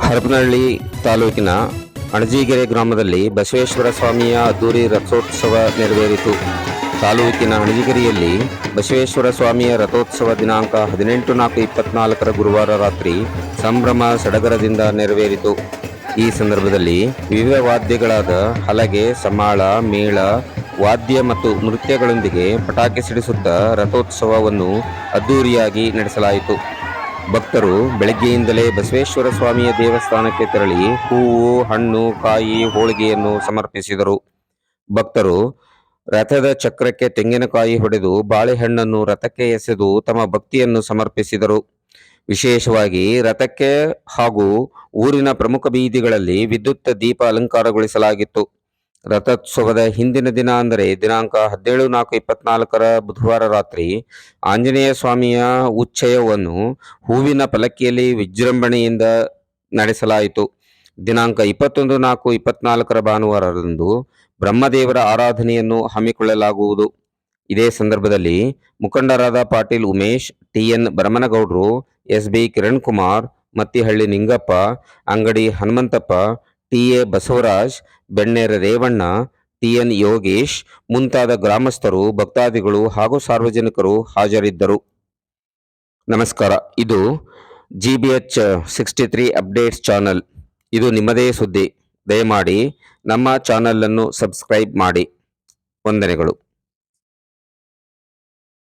ಹರಪನಹಳ್ಳಿ ತಾಲೂಕಿನ ಅಣಜಿಗೆರೆ ಗ್ರಾಮದಲ್ಲಿ ಬಸವೇಶ್ವರ ಸ್ವಾಮಿಯ ಅದ್ದೂರಿ ರಥೋತ್ಸವ ನೆರವೇರಿತು. ತಾಲೂಕಿನ ಅಣಜಿಗೆರೆಯಲ್ಲಿ ಬಸವೇಶ್ವರ ಸ್ವಾಮಿಯ ರಥೋತ್ಸವ ದಿನಾಂಕ 18/4/24 ಗುರುವಾರ ರಾತ್ರಿ ಸಂಭ್ರಮ ಸಡಗರದಿಂದ ನೆರವೇರಿತು. ಈ ಸಂದರ್ಭದಲ್ಲಿ ವಿವಿಧ ವಾದ್ಯಗಳಾದ ಹಲಗೆ, ಸಮಾಳ, ಮೇಳ, ವಾದ್ಯ ಮತ್ತು ನೃತ್ಯಗಳೊಂದಿಗೆ ಪಟಾಕಿ ಸಿಡಿಸುತ್ತಾ ರಥೋತ್ಸವವನ್ನು ಅದ್ದೂರಿಯಾಗಿ ನಡೆಸಲಾಯಿತು. ಭಕ್ತರು ಬೆಳಗ್ಗೆಯಿಂದಲೇ ಬಸವೇಶ್ವರ ಸ್ವಾಮಿಯ ದೇವಸ್ಥಾನಕ್ಕೆ ತೆರಳಿ ಹೂವು, ಹಣ್ಣು, ಕಾಯಿ, ಹೋಳಿಗೆಯನ್ನು ಸಮರ್ಪಿಸಿದರು. ಭಕ್ತರು ರಥದ ಚಕ್ರಕ್ಕೆ ತೆಂಗಿನಕಾಯಿ ಹೊಡೆದು ಬಾಳೆಹಣ್ಣನ್ನು ರಥಕ್ಕೆ ಎಸೆದು ತಮ್ಮ ಭಕ್ತಿಯನ್ನು ಸಮರ್ಪಿಸಿದರು. ವಿಶೇಷವಾಗಿ ರಥಕ್ಕೆ ಹಾಗೂ ಊರಿನ ಪ್ರಮುಖ ಬೀದಿಗಳಲ್ಲಿ ವಿದ್ಯುತ್ ದೀಪ ಅಲಂಕಾರಗೊಳಿಸಲಾಗಿತ್ತು. ರಥೋತ್ಸವದ ಹಿಂದಿನ ದಿನ ಅಂದರೆ ದಿನಾಂಕ 17/4/24 ಬುಧವಾರ ರಾತ್ರಿ ಆಂಜನೇಯ ಸ್ವಾಮಿಯ ಉಚ್ಚಯವನ್ನು ಹೂವಿನ ಪಲ್ಲಕ್ಕಿಯಲ್ಲಿ ವಿಜೃಂಭಣೆಯಿಂದ ನಡೆಸಲಾಯಿತು. ದಿನಾಂಕ 21/4/24 ಭಾನುವಾರದಂದು ಬ್ರಹ್ಮದೇವರ ಆರಾಧನೆಯನ್ನು ಹಮ್ಮಿಕೊಳ್ಳಲಾಗುವುದು. ಇದೇ ಸಂದರ್ಭದಲ್ಲಿ ಮುಖಂಡರಾದ ಪಾಟೀಲ್ ಉಮೇಶ್, ಟಿ.ಎನ್. ಭರಮನಗೌಡರು, ಎಸ್.ಬಿ. ಕಿರಣ್ ಕುಮಾರ್, ಮತ್ತಿಹಳ್ಳಿ ನಿಂಗಪ್ಪ, ಅಂಗಡಿ ಹನುಮಂತಪ್ಪ, ಟಿ.ಎ. ಬಸವರಾಜ್, ಬೆಣ್ಣೇರ ರೇವಣ್ಣ, ಟಿ.ಎನ್. ಯೋಗೇಶ್ ಮುಂತಾದ ಗ್ರಾಮಸ್ಥರು, ಭಕ್ತಾದಿಗಳು ಹಾಗೂ ಸಾರ್ವಜನಿಕರು ಹಾಜರಿದ್ದರು. ನಮಸ್ಕಾರ. ಇದು GBH 63 ಅಪ್ಡೇಟ್ಸ್ ಚಾನಲ್. ಇದು ನಿಮ್ಮದೇ ಸುದ್ದಿ. ದಯಮಾಡಿ ನಮ್ಮ ಚಾನಲ್ ಅನ್ನು ಸಬ್ಸ್ಕ್ರೈಬ್ ಮಾಡಿ. ವಂದನೆಗಳು.